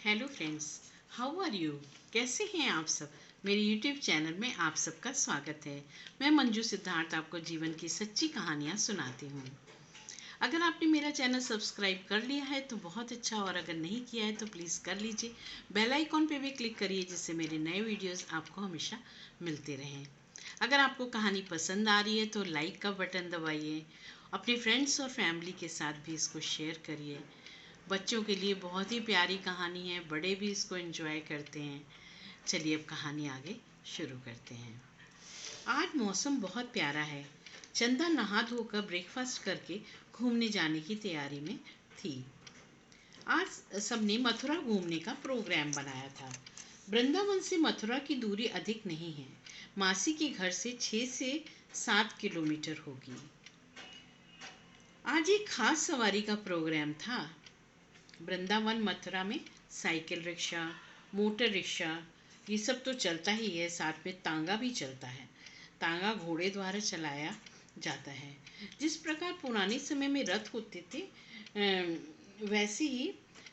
Hello friends, how are you. कैसे हैं आप सब। मेरे यूट्यूब चैनल में आप सबका स्वागत है। मैं मंजू सिद्धार्थ आपको जीवन की सच्ची कहानियाँ सुनाती हूँ। अगर आपने मेरा चैनल सब्सक्राइब कर लिया है तो बहुत अच्छा, और अगर नहीं किया है तो प्लीज़ कर लीजिए। बेल आइकॉन पे भी क्लिक करिए जिससे मेरे नए वीडियोस आपको हमेशा मिलते रहें। अगर आपको कहानी पसंद आ रही है तो लाइक का बटन दबाइए। अपने फ्रेंड्स और फैमिली के साथ भी इसको शेयर करिए। बच्चों के लिए बहुत ही प्यारी कहानी है, बड़े भी इसको एंजॉय करते हैं। चलिए अब कहानी आगे शुरू करते हैं। आज मौसम बहुत प्यारा है। चंदा नहा धोकर ब्रेकफास्ट करके घूमने जाने की तैयारी में थी। आज सबने मथुरा घूमने का प्रोग्राम बनाया था। वृंदावन से मथुरा की दूरी अधिक नहीं है। मासी के घर से 6 से 7 किलोमीटर होगी। आज एक खास सवारी का प्रोग्राम था। वृंदावन मथुरा में साइकिल रिक्शा, मोटर रिक्शा, ये सब तो चलता ही है। साथ में तांगा भी चलता है। तांगा घोड़े द्वारा चलाया जाता है। जिस प्रकार पुराने समय में रथ होते थे, वैसे ही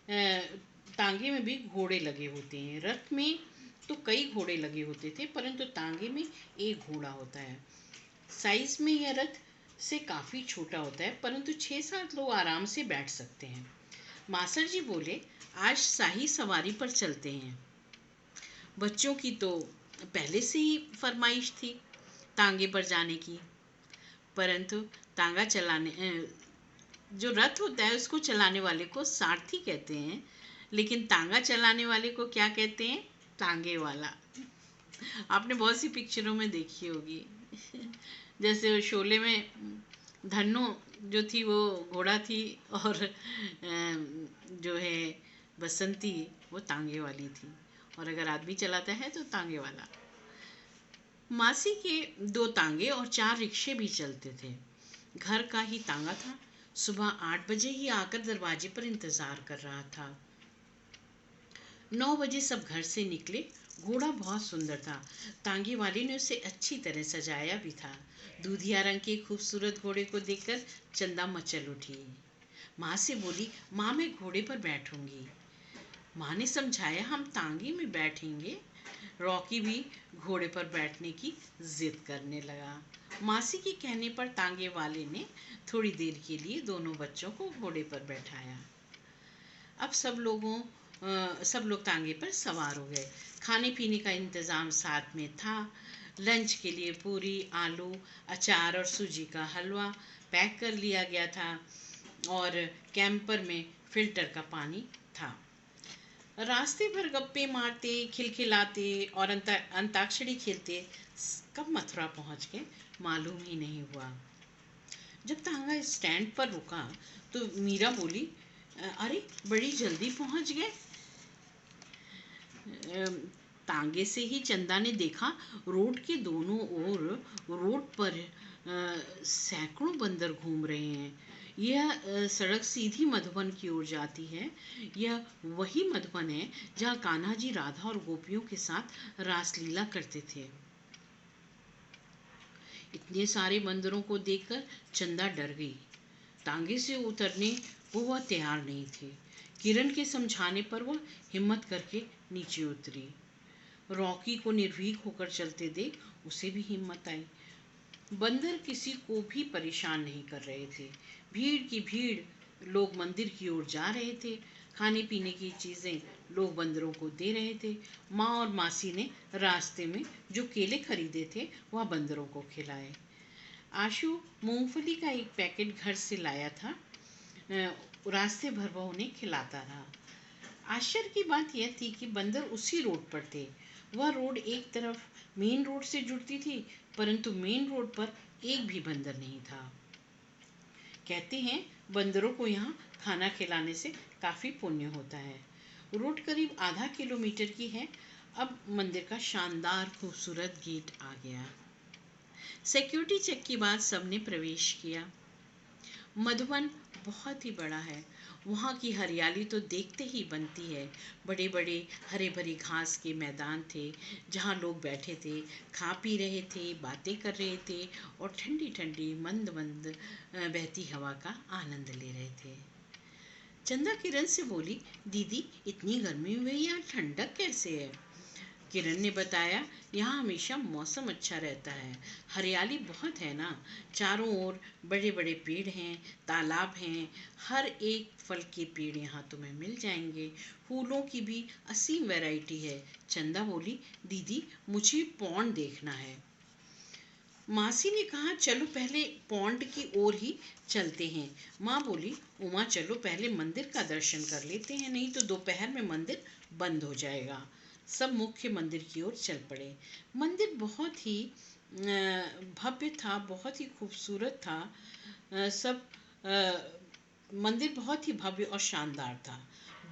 तांगे में भी घोड़े लगे होते हैं। रथ में तो कई घोड़े लगे होते थे, परंतु तांगे में एक घोड़ा होता है। साइज में यह रथ से काफ़ी छोटा होता है, परंतु 6-7 लोग आराम से बैठ सकते हैं। मास्टर जी बोले, आज शाही सवारी पर चलते हैं। बच्चों की तो पहले से ही फरमाइश थी तांगे पर जाने की, परंतु तांगा चलाने जो रथ होता है उसको चलाने वाले को सारथी कहते हैं, लेकिन तांगा चलाने वाले को क्या कहते हैं? तांगे वाला। आपने बहुत सी पिक्चरों में देखी होगी। जैसे शोले में धन्नो जो थी वो घोड़ा थी, और जो है बसंती वो तांगे वाली थी, और अगर आदमी चलाता है तो तांगे वाला। मासी के 2 तांगे और 4 रिक्शे भी चलते थे। घर का ही तांगा था। सुबह 8 बजे ही आकर दरवाजे पर इंतजार कर रहा था। 9 बजे सब घर से निकले। घोड़ा बहुत सुंदर था। तांगे वाले ने उसे अच्छी तरह सजाया भी था। दूधिया रंग के खूबसूरत घोड़े को देखकर चंदा मचल उठी। माँ से बोली, माँ मैं घोड़े पर बैठूंगी। माँ ने समझाया, हम तांगे में बैठेंगे। रॉकी भी घोड़े पर बैठने की जिद करने लगा। मासी के कहने पर तांगे वाले ने थोड़ी देर के लिए दोनों बच्चों को घोड़े पर बैठाया। अब सब लोग तांगे पर सवार हो गए। खाने पीने का इंतज़ाम साथ में था। लंच के लिए पूरी, आलू, अचार और सूजी का हलवा पैक कर लिया गया था, और कैंपर में फिल्टर का पानी था। रास्ते भर गप्पे मारते, खिलखिलाते और अंताक्षरी खेलते कब मथुरा पहुंच गए मालूम ही नहीं हुआ। जब तांगा स्टैंड पर रुका तो मीरा बोली, अरे बड़ी जल्दी पहुंच गए। तांगे से ही चंदा ने देखा, रोड के दोनों ओर रोड पर सैकड़ों बंदर घूम रहे हैं। यह सड़क सीधी मधुबन की ओर जाती है। यह वही मधुबन है जहाँ कान्हा जी राधा और गोपियों के साथ रासलीला करते थे। इतने सारे बंदरों को देखकर चंदा डर गई। तांगे से उतरने को वह तैयार नहीं थी। किरण के समझाने पर वह हिम्मत करके नीचे उतरी। रॉकी को निर्भीक होकर चलते देख उसे भी हिम्मत आई। बंदर किसी को भी परेशान नहीं कर रहे थे। भीड़ की भीड़ लोग मंदिर की ओर जा रहे थे। खाने पीने की चीज़ें लोग बंदरों को दे रहे थे। माँ और मासी ने रास्ते में जो केले खरीदे थे वह बंदरों को खिलाए। आशु मूंगफली का एक पैकेट घर से लाया था। रास्ते भर वह उन्हें खिलाता रहा। आश्चर्य की बात यह थी कि बंदर उसी रोड पर थे। वह रोड एक तरफ मेन रोड से जुड़ती थी, परंतु मेन रोड पर एक भी बंदर नहीं था। कहते हैं बंदरों को यहाँ खाना खिलाने से काफ़ी पुण्य होता है। रोड करीब आधा किलोमीटर की है। अब मंदिर का शानदार खूबसूरत गेट आ गया। सिक्योरिटी चेक के बाद सबने प्रवेश किया। मधुबन बहुत ही बड़ा है। वहाँ की हरियाली तो देखते ही बनती है। बड़े बड़े हरे भरे घास के मैदान थे जहाँ लोग बैठे थे, खा पी रहे थे, बातें कर रहे थे और ठंडी ठंडी मंद मंद बहती हवा का आनंद ले रहे थे। चंदा किरण से बोली, दीदी इतनी गर्मी में यहाँ ठंडक कैसे है? किरण ने बताया, यहाँ हमेशा मौसम अच्छा रहता है, हरियाली बहुत है ना, चारों ओर बड़े बड़े पेड़ हैं, तालाब हैं, हर एक फल के पेड़ यहाँ तुम्हें मिल जाएंगे, फूलों की भी असीम वैरायटी है। चंदा बोली, दीदी मुझे पौंड देखना है। मासी ने कहा, चलो पहले पौंड की ओर ही चलते हैं। माँ बोली, उमा चलो पहले मंदिर का दर्शन कर लेते हैं, नहीं तो दोपहर में मंदिर बंद हो जाएगा। सब मुख्य मंदिर की ओर चल पड़े। मंदिर बहुत ही भव्य था, बहुत ही खूबसूरत था। सब मंदिर बहुत ही भव्य और शानदार था।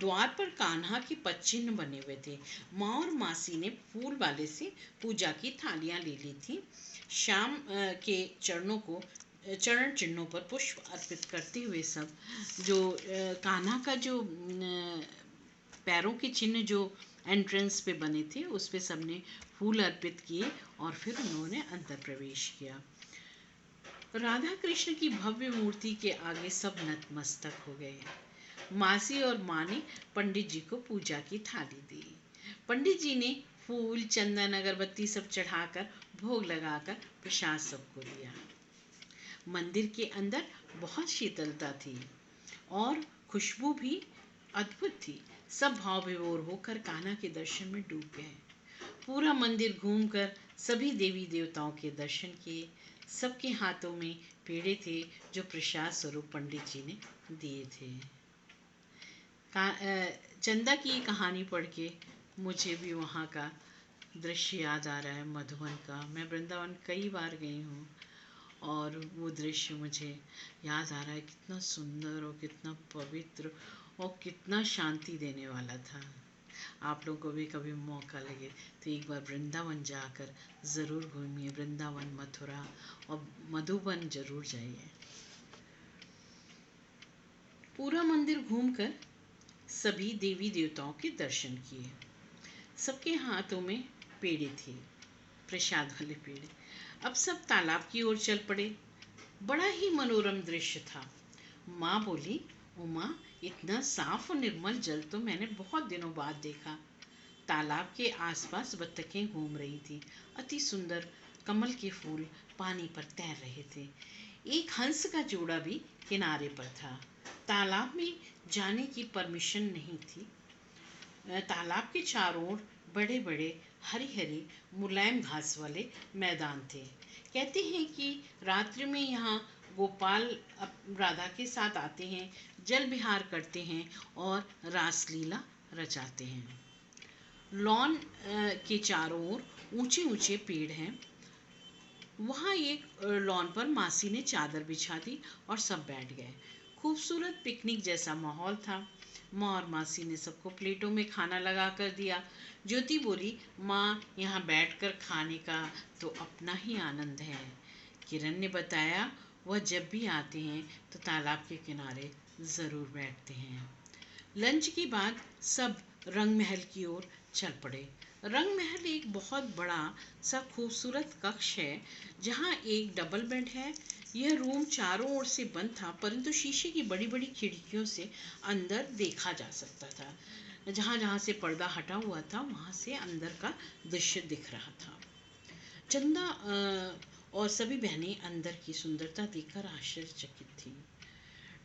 द्वार पर कान्हा के पदचिन्ह बने हुए थे। माँ और मासी ने फूल वाले से पूजा की थालियां ले ली थी। शाम के चरण चिन्हों पर पुष्प अर्पित करते हुए सब जो कान्हा का जो पैरों के चिन्ह जो एंट्रेंस पे बने थे उस पे सबने फूल अर्पित किए और फिर उन्होंने अंदर प्रवेश किया। राधा कृष्ण की भव्य मूर्ति के आगे सब नतमस्तक हो गए। मासी और माँ ने पंडित जी को पूजा की थाली दी। पंडित जी ने फूल, चंदन, अगरबत्ती सब चढ़ाकर भोग लगाकर प्रसाद सबको दिया। मंदिर के अंदर बहुत शीतलता थी और खुशबू भी अद्भुत थी। सब भाव विभोर होकर कान्हा के दर्शन में डूब गए। पूरा मंदिर घूमकर सभी देवी देवताओं के दर्शन किए। सबके हाथों में पेड़े थे जो प्रसाद स्वरूप पंडित जी ने दिए थे। चंदा की कहानी पढ़ के मुझे भी वहाँ का दृश्य याद आ रहा है, मधुबन का। मैं वृंदावन कई बार गई हूँ और वो दृश्य मुझे याद आ रहा है, कितना सुंदर और कितना पवित्र और कितना शांति देने वाला था। आप लोगों को भी कभी मौका लगे तो एक बार वृंदावन जाकर ज़रूर घूमिए। वृंदावन, मथुरा और मधुबन ज़रूर जाइए। पूरा मंदिर घूमकर सभी देवी देवताओं के दर्शन किए। सबके हाथों में पेड़े थे, प्रसाद वाले पेड़े। अब सब तालाब की ओर चल पड़े। बड़ा ही मनोरम दृश्य था। माँ बोली, उमा इतना साफ और निर्मल जल तो मैंने बहुत दिनों बाद देखा। तालाब के आसपास बत्तखें घूम रही थी। अति सुंदर कमल के फूल पानी पर तैर रहे थे। एक हंस का जोड़ा भी किनारे पर था। तालाब में जाने की परमिशन नहीं थी। तालाब के चारों ओर बड़े बड़े हरी हरी मुलायम घास वाले मैदान थे। कहते हैं कि रात्रि में यहाँ गोपाल राधा के साथ आते हैं, जल विहार करते हैं और रासलीला रचाते हैं। लॉन के चारों ओर ऊंचे ऊंचे पेड़ हैं। वहाँ एक लॉन पर मासी ने चादर बिछा दी और सब बैठ गए। खूबसूरत पिकनिक जैसा माहौल था। माँ और मासी ने सबको प्लेटों में खाना लगा कर दिया। ज्योति बोली, माँ यहाँ बैठकर खाने का तो अपना ही आनंद है। किरण ने बताया, वह जब भी आते हैं तो तालाब के किनारे ज़रूर बैठते हैं। लंच के बाद सब रंग महल की ओर चल पड़े। रंग महल एक बहुत बड़ा सा खूबसूरत कक्ष है जहाँ एक डबल बेड है। यह रूम चारों ओर से बंद था, परंतु शीशे की बड़ी बड़ी खिड़कियों से अंदर देखा जा सकता था। जहाँ जहाँ से पर्दा हटा हुआ था वहाँ से अंदर का दृश्य दिख रहा था। चंदा और सभी बहनें अंदर की सुंदरता देखकर आश्चर्यचकित थी।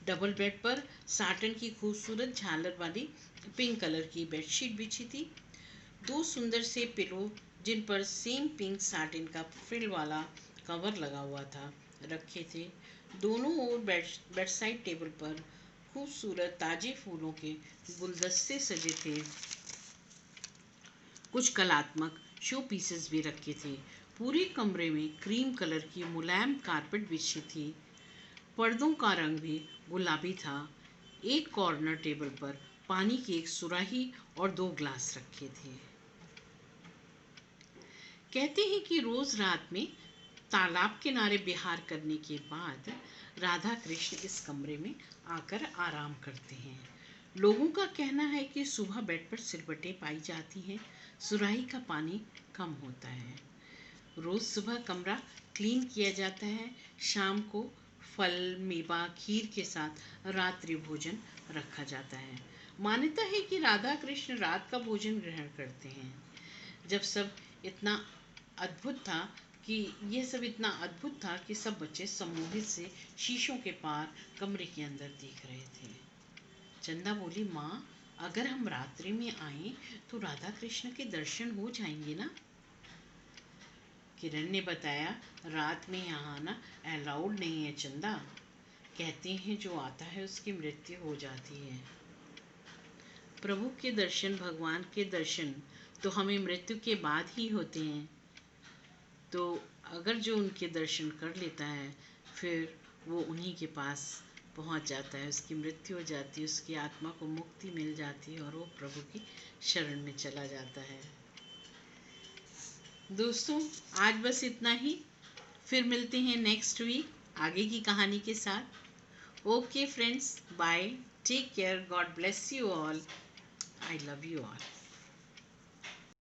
डबल बेड पर साटन की खूबसूरत झालर वाली पिंक कलर की बेडशीट बिछी थी। दो सुंदर से पिलो जिन पर सेम पिंक साटिन का फ्रिल वाला कवर लगा हुआ था रखे थे। दोनों ओर बेड साइड टेबल पर खूबसूरत ताजे फूलों के गुलदस्ते सजे थे। कुछ कलात्मक शो पीसेस भी रखे थे। पूरे कमरे में क्रीम कलर की मुलायम कारपेट बिछी थी। पर्दों का रंग भी गुलाबी था। एक कॉर्नर टेबल पर पानी की एक सुराही और 2 ग्लास रखे थे। कहते हैं कि रोज रात में तालाब किनारे विहार करने के बाद राधा कृष्ण इस कमरे में आकर आराम करते हैं। लोगों का कहना है कि सुबह बेड पर सिलवटें पाई जाती हैं, सुराही का पानी कम होता है। रोज सुबह कमरा क्लीन किया जाता है। शाम को फल, मेवा, खीर के साथ रात्रि भोजन रखा जाता है। मान्यता है कि राधा कृष्ण रात का भोजन ग्रहण करते हैं। जब सब इतना अद्भुत था कि यह सब इतना अद्भुत था कि सब बच्चे सम्मोहित से शीशों के पार कमरे के अंदर देख रहे थे। चंदा बोली, माँ, अगर हम रात्रि में आए तो राधा कृष्ण के दर्शन हो जाएंगे ना? किरण ने बताया, रात में यहाँ आना अलाउड नहीं है चंदा। कहते हैं जो आता है उसकी मृत्यु हो जाती है। प्रभु के दर्शन, भगवान के दर्शन तो हमें मृत्यु के बाद ही होते हैं। तो अगर जो उनके दर्शन कर लेता है फिर वो उन्हीं के पास पहुंच जाता है, उसकी मृत्यु हो जाती है, उसकी आत्मा को मुक्ति मिल जाती है और वो प्रभु की शरण में चला जाता है। दोस्तों, आज बस इतना ही। फिर मिलते हैं नेक्स्ट वीक आगे की कहानी के साथ। Okay friends, bye, take care, God bless you all, I love you all.